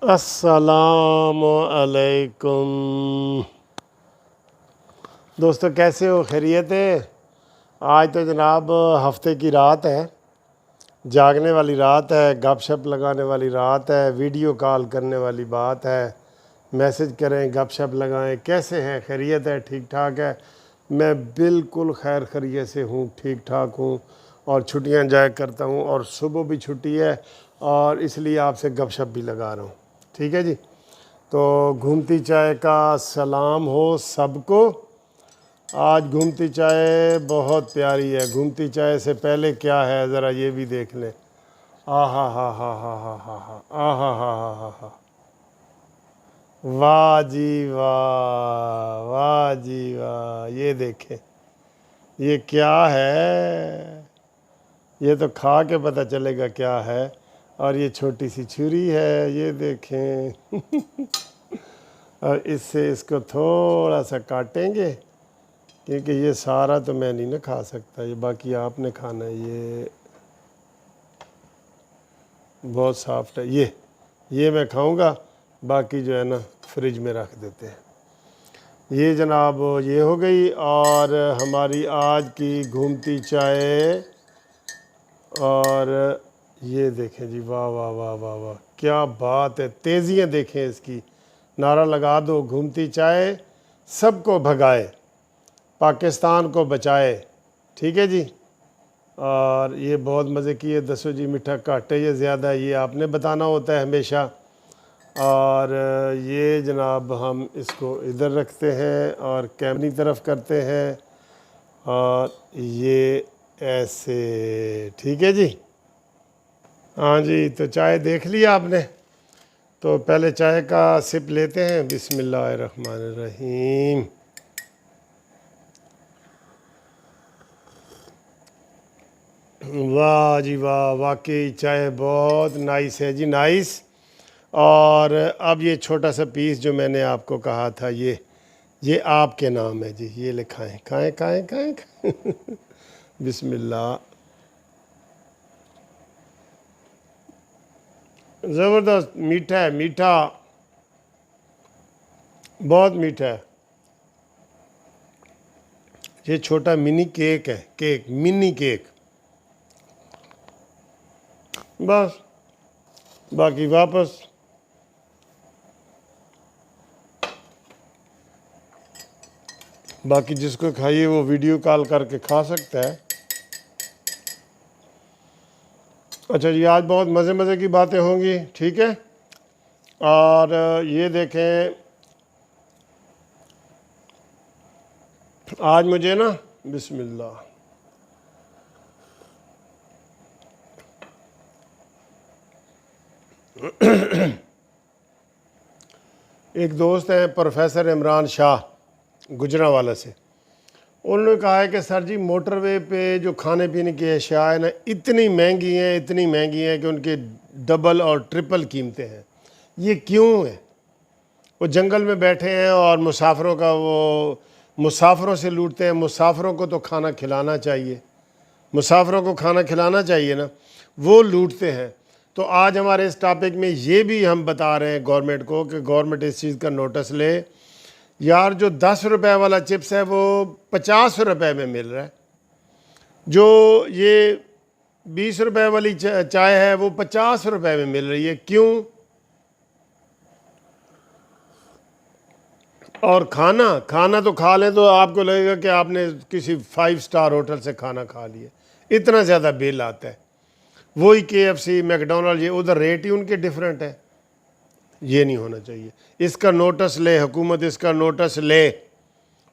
अस्सलामु अलैकुम दोस्तों, कैसे हो? खैरियत है? आज तो जनाब हफ्ते की रात है, जागने वाली रात है, गपशप लगाने वाली रात है, वीडियो कॉल करने वाली बात है, मैसेज करें, गपशप लगाएं। कैसे हैं? खैरियत है? ठीक ठाक है? मैं बिल्कुल खैर खैरियत से हूँ, ठीक ठाक हूँ और छुट्टियाँ जाया करता हूँ और सुबह भी छुट्टी है और इसलिए आपसे गपशप भी लगा रहा हूँ। ठीक है जी। तो घूमती चाय का सलाम हो सबको। आज घूमती चाय बहुत प्यारी है। घूमती चाय से पहले क्या है ज़रा ये भी देख लें। आ हा हा हा हा हा हा हा आ हा हा हा हा हा। वाह जी वाह, वाह जी वाह। ये देखें, ये क्या है? ये तो खा के पता चलेगा क्या है। और ये छोटी सी छुरी है, ये देखें। और इससे इसको थोड़ा सा काटेंगे क्योंकि ये सारा तो मैं नहीं ना खा सकता, ये बाकी आपने खाना है। ये बहुत सॉफ्ट है, ये मैं खाऊंगा, बाकी जो है ना फ्रिज में रख देते हैं। ये जनाब ये हो गई और हमारी आज की घूमती चाय। और ये देखें जी, वाह वाह वाह वाह वाह, क्या बात है। तेज़ियाँ देखें इसकी। नारा लगा दो, घूमती चाय सबको भगाए, पाकिस्तान को बचाए। ठीक है जी। और ये बहुत मज़े की है। दसो जी, मीठा घट है या ज़्यादा है, ये आपने बताना होता है हमेशा। और ये जनाब हम इसको इधर रखते हैं और कैमरे की तरफ करते हैं और ये ऐसे। ठीक है जी। हाँ जी, तो चाय देख लिया आपने। तो पहले चाय का सिप लेते हैं। बिस्मिल्लाहिर्रहमानिर्रहीम। वाह जी वाह, वाकई चाय बहुत नाइस है जी, नाइस। और अब ये छोटा सा पीस जो मैंने आपको कहा था, ये आपके नाम है जी। ये ले, खाएं खाएं खाएं खाएं, खाएं। बिस्मिल्लाह। ज़बरदस्त मीठा है, मीठा, बहुत मीठा है। ये छोटा मिनी केक है, केक, मिनी केक। बस, बाकी वापस। बाकी जिसको खाइए वो वीडियो कॉल करके खा सकता है। अच्छा जी, आज बहुत मज़े मज़े की बातें होंगी। ठीक है। और ये देखें, आज मुझे ना, बिस्मिल्लाह, एक दोस्त हैं प्रोफेसर इमरान शाह, गुजरांवाला से। उन्होंने कहा है कि सर जी, मोटरवे पे जो खाने पीने की अशिया है ना, इतनी महंगी हैं, इतनी महंगी हैं कि उनके डबल और ट्रिपल कीमतें हैं। ये क्यों है? वो जंगल में बैठे हैं और मुसाफिरों का वो मुसाफिरों से लूटते हैं। मुसाफिरों को तो खाना खिलाना चाहिए, मुसाफिरों को खाना खिलाना चाहिए ना, वो लूटते हैं। तो आज हमारे इस टॉपिक में ये भी हम बता रहे हैं गवर्नमेंट को कि गवर्नमेंट इस चीज़ का नोटिस ले। यार, जो 10 रुपए वाला चिप्स है वो 50 रुपए में मिल रहा है। जो ये 20 रुपए वाली चाय है वो 50 रुपए में मिल रही है। क्यों? और खाना खाना तो खा लें तो आपको लगेगा कि आपने किसी 5 स्टार होटल से खाना खा लिया, इतना ज़्यादा बिल आता है। वही KFC, मैकडोनल्ड, ये उधर रेट ही उनके डिफरेंट है। ये नहीं होना चाहिए। इसका नोटिस ले हुकूमत, इसका नोटिस ले।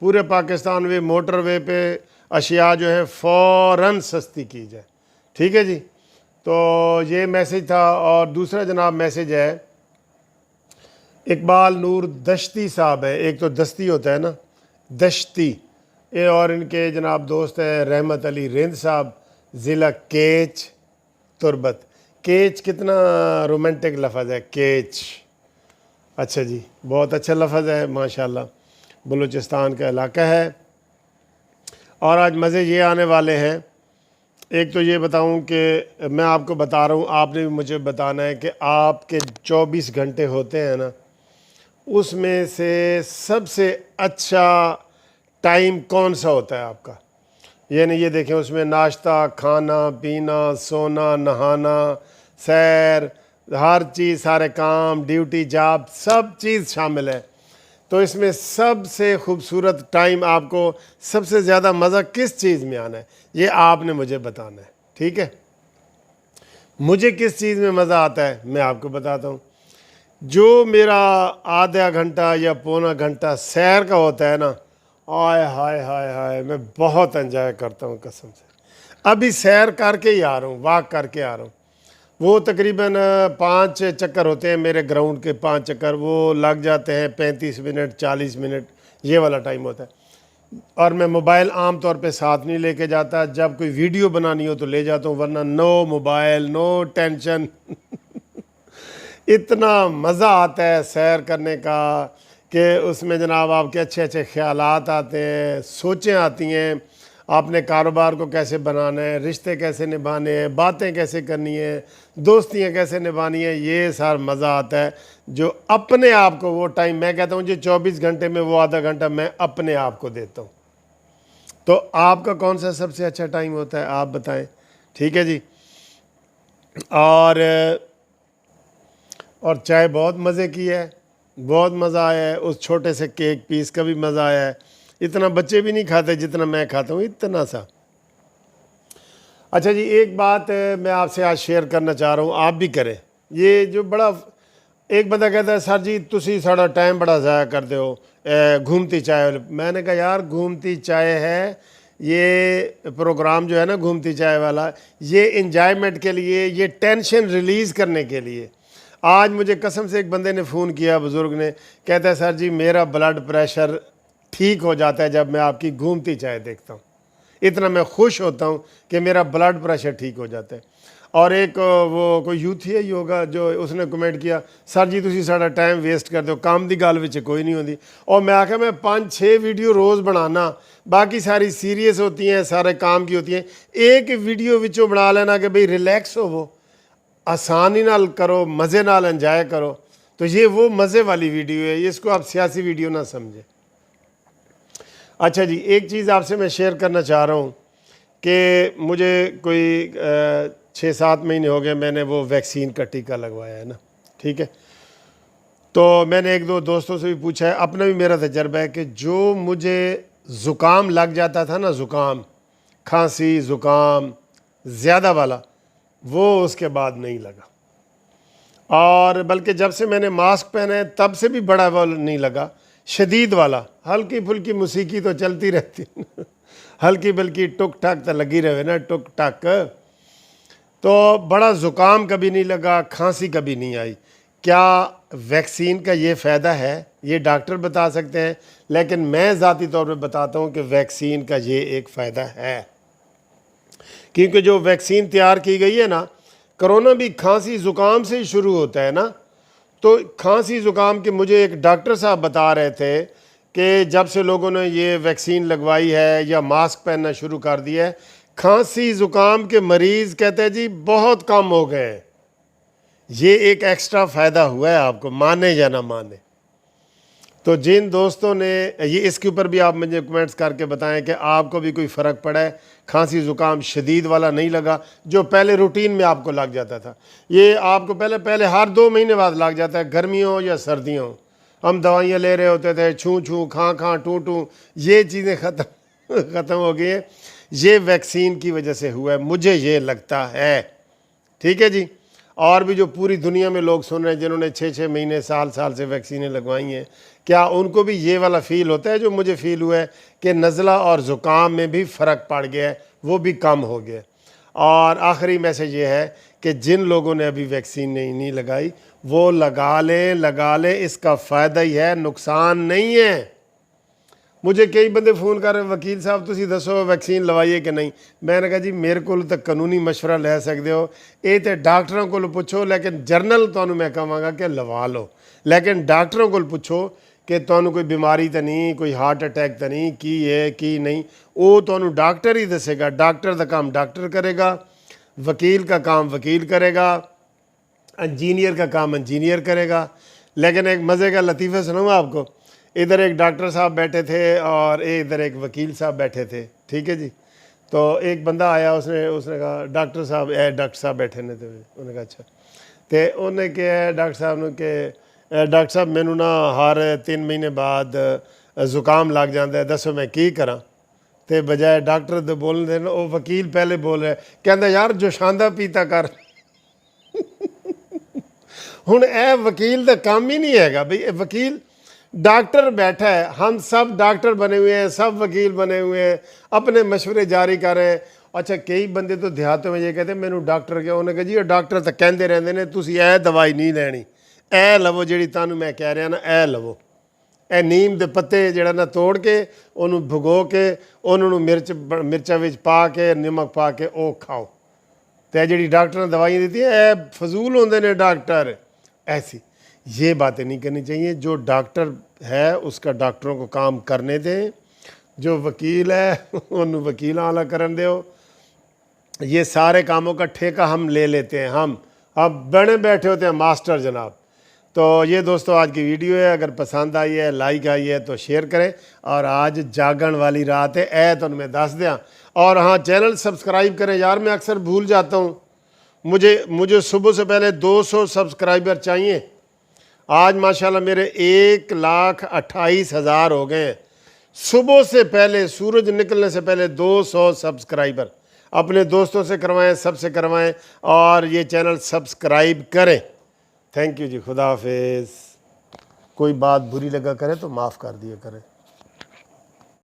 पूरे पाकिस्तान में मोटरवे पे अशिया जो है फ़ौरन सस्ती की जाए। ठीक है जी। तो ये मैसेज था। और दूसरा जनाब मैसेज है, इकबाल नूर दश्ती साहब है। एक तो दस्ती होता है ना, दश्ती। ये और इनके जनाब दोस्त हैं रहमत अली रिंद साहब, ज़िला केच, तुरबत। केच कितना रोमांटिक लफ्ज़ है, केच। अच्छा जी, बहुत अच्छा लफ्ज़ है माशाल्लाह। बलूचिस्तान का इलाका है। और आज मज़े ये आने वाले हैं, एक तो ये बताऊं कि मैं आपको बता रहा हूँ, आपने भी मुझे बताना है कि आपके 24 घंटे होते हैं ना, उसमें से सबसे अच्छा टाइम कौन सा होता है आपका। यानी ये देखें, उसमें नाश्ता, खाना पीना, सोना, नहाना, सैर, हर चीज़, सारे काम, ड्यूटी, जॉब, सब चीज़ शामिल है। तो इसमें सबसे खूबसूरत टाइम आपको सबसे ज़्यादा मज़ा किस चीज़ में आना है, ये आपने मुझे बताना है, ठीक है। मुझे किस चीज़ में मज़ा आता है मैं आपको बताता हूँ। जो मेरा आधा घंटा या पौना घंटा सैर का होता है ना, आय हाय हाय हाय, मैं बहुत एंजॉय करता हूँ कसम से। अभी सैर करके ही आ रहा हूँ, वॉक करके आ रहा हूँ। वो तकरीबन 5 चक्कर होते हैं मेरे ग्राउंड के, 5 चक्कर, वो लग जाते हैं 35 मिनट 40 मिनट, ये वाला टाइम होता है। और मैं मोबाइल आम तौर पे साथ नहीं लेके जाता, जब कोई वीडियो बनानी हो तो ले जाता हूँ, वरना नो मोबाइल, नो टेंशन। इतना मज़ा आता है सैर करने का कि उसमें जनाब आपके अच्छे अच्छे ख्यालात आते हैं, सोचें आती हैं, आपने कारोबार को कैसे बनाना है, रिश्ते कैसे निभाने हैं, बातें कैसे करनी है, दोस्तियाँ कैसे निभानी है, ये सारा मज़ा आता है। जो अपने आप को वो टाइम, मैं कहता हूँ जी 24 घंटे में वो आधा घंटा मैं अपने आप को देता हूँ। तो आपका कौन सा सबसे अच्छा टाइम होता है आप बताएं, ठीक है जी। और चाय बहुत मज़े की है, बहुत मज़ा आया है, उस छोटे से केक पीस का भी मज़ा आया है। इतना बच्चे भी नहीं खाते जितना मैं खाता हूँ, इतना सा। अच्छा जी, एक बात मैं आपसे आज शेयर करना चाह रहा हूँ, आप भी करें। ये जो बड़ा, एक बंदा कहता है सर जी तुसी साड़ा टाइम बड़ा ज़ाया करते हो घूमती चाय वाले। मैंने कहा यार, घूमती चाय है ये प्रोग्राम जो है ना, घूमती चाय वाला, ये इंजॉयमेंट के लिए, ये टेंशन रिलीज़ करने के लिए। आज मुझे कसम से एक बंदे ने फ़ोन किया, बुज़ुर्ग ने, कहता है सर जी मेरा ब्लड प्रेशर ठीक हो जाता है जब मैं आपकी घूमती चाय देखता हूँ। इतना मैं खुश होता हूँ कि मेरा ब्लड प्रेशर ठीक हो जाता है। और एक वो कोई यूथ है योगा, जो उसने कमेंट किया, सर जी तुसी साड़ा टाइम वेस्ट करते हो, काम दी गल विच कोई नहीं होती। और मैं आख्या मैं 5-6 वीडियो रोज़ बनाना, बाकी सारी सीरियस होती हैं, सारे काम की होती हैं, एक वीडियो विचों बना लेना कि भाई रिलैक्स होवो, आसानी नाल करो, मज़े नाल एंजॉय करो। तो ये वो मज़े वाली वीडियो है, इसको आप सियासी वीडियो ना समझें। अच्छा जी, एक चीज़ आपसे मैं शेयर करना चाह रहा हूँ कि मुझे कोई 6-7 महीने हो गए, मैंने वो वैक्सीन का टीका लगवाया है ना, ठीक है। तो मैंने एक दो दोस्तों से भी पूछा है, अपना भी मेरा तजर्बा है कि जो मुझे ज़ुकाम लग जाता था ना, ज़ुकाम, खांसी ज़ुकाम ज़्यादा वाला, वो उसके बाद नहीं लगा। और बल्कि जब से मैंने मास्क पहना है तब से भी बड़ा वाला नहीं लगा, शदीद वाला। हल्की फुल्की मौसीकी तो चलती रहती है हल्की बल्कि टुक टाक तो लगी रहे ना, टुक टाक। तो बड़ा ज़ुकाम कभी नहीं लगा, खांसी कभी नहीं आई। क्या वैक्सीन का ये फ़ायदा है, ये डॉक्टर बता सकते हैं, लेकिन मैं ज़ाती तौर पे बताता हूँ कि वैक्सीन का ये एक फ़ायदा है। क्योंकि जो वैक्सीन तैयार की गई है ना, कोरोना भी खांसी ज़ुकाम से ही शुरू होता है ना। तो खांसी ज़ुकाम के मुझे एक डॉक्टर साहब बता रहे थे कि जब से लोगों ने ये वैक्सीन लगवाई है या मास्क पहनना शुरू कर दिया है, खांसी ज़ुकाम के मरीज़ कहते हैं जी बहुत कम हो गए हैं। ये एक एक्स्ट्रा फ़ायदा हुआ है आपको, माने या ना माने। तो जिन दोस्तों ने ये, इसके ऊपर भी आप मुझे कमेंट्स करके बताएं कि आपको भी कोई फ़र्क पड़ा है, खांसी ज़ुकाम शदीद वाला नहीं लगा जो पहले रूटीन में आपको लग जाता था। ये आपको पहले हर 2 महीने बाद लग जाता है, गर्मियों या सर्दियों। हम दवाइयाँ ले रहे होते थे, छूँ छूँ खाँ खाँ टूँ टूँ, ये चीज़ें ख़त्म हो गई हैं। ये वैक्सीन की वजह से हुआ है, मुझे ये लगता है, ठीक है जी। और भी जो पूरी दुनिया में लोग सुन रहे हैं जिन्होंने 6-6 महीने साल से वैक्सीनें लगवाई हैं, क्या उनको भी ये वाला फ़ील होता है जो मुझे फ़ील हुआ है कि नज़ला और ज़ुकाम में भी फ़र्क पड़ गया है, वो भी कम हो गया। और आखिरी मैसेज ये है कि जिन लोगों ने अभी वैक्सीन नहीं लगाई वो लगा लें, इसका फ़ायदा ही है, नुकसान नहीं है। मुझे कई बंदे फ़ोन कर रहे, वकील साहब तुसी दसो वैक्सीन लवाइए कि नहीं। मैंने कहा जी मेरे को तो कानूनी मशवरा ले सकते हो, ये तो डॉक्टरों को पूछो, लेकिन जर्नल तो मैं कहांगा कि लवा लो, लेकिन डॉक्टरों को पूछो कि तुहानू कोई बीमारी तो नहीं, कोई हार्ट अटैक तो नहीं, की है की नहीं, वो तुहानू डॉक्टर ही दसेगा। डॉक्टर का काम डॉक्टर करेगा, वकील का काम वकील करेगा, इंजीनियर का काम इंजीनियर करेगा। लेकिन एक मज़े का लतीफ़ा सुनाऊँ आपको। इधर एक डॉक्टर साहब बैठे थे और इधर एक वकील साहब बैठे थे, ठीक है जी। तो एक बंदा आया, उसने कहा डॉक्टर साहब बैठे ने, तो उन्होंने कहा अच्छा। तो उन्हें कहा डॉक्टर साहब ने कि डॉक्टर साहब मैनू ना हर 3 महीने बाद जुकाम लग जाता है, दसो मैं की करा। तो बजाय डॉक्टर दे बोलने देना, वो वकील पहले बोल रहा है, कहता यार जोशांदा पीता कर। हुण ए वकील का काम ही नहीं हैगा बई। वकील डॉक्टर बैठा है, हम सब डॉक्टर बने हुए हैं, सब वकील बने हुए हैं, अपने मशवरे जारी कर रहे हैं। अच्छा कई बंदे तो देहातों में ये कहते हैं मैनू डॉक्टर क्या, उन्हें कहा जी डॉक्टर तो कहते रहते हैं तुसीं ए दवाई नहीं लैनी, ए लवो जी तुहानू मैं कह रहा ना, ए लवो, ए नीम के पत्ते जिहड़ा ना तोड़ के उन्होंने भगो के उन्होंने मिर्चा विच पा के नमक पा के वो खाओ। तो जी डॉक्टर ने दवाइयाँ दी ए फजूल होंगे ने डॉक्टर। ऐसी ये बातें नहीं करनी चाहिए। जो डॉक्टर है उसका डॉक्टरों को काम करने दें, जो वकील है उन्होंने वकील वाला करन दो। ये सारे कामों का ठेका हम ले लेते हैं, हम बने बैठे होते हैं मास्टर जनाब। तो ये दोस्तों आज की वीडियो है, अगर पसंद आई है लाइक आई है तो शेयर करें। और आज जागण वाली रात है, ए तो मैं दस दिया। और हाँ चैनल सब्सक्राइब करें यार, मैं अक्सर भूल जाता हूँ। मुझे सुबह से पहले 200 सब्सक्राइबर चाहिए। आज माशाल्लाह मेरे 1,28,000 हो गए हैं। सुबह से पहले, सूरज निकलने से पहले 200 सब्सक्राइबर अपने दोस्तों से करवाएं, सबसे करवाएं और ये चैनल सब्सक्राइब करें। थैंक यू जी, खुदा हाफिज़। कोई बात बुरी लगा करे तो माफ़ कर दिया करें।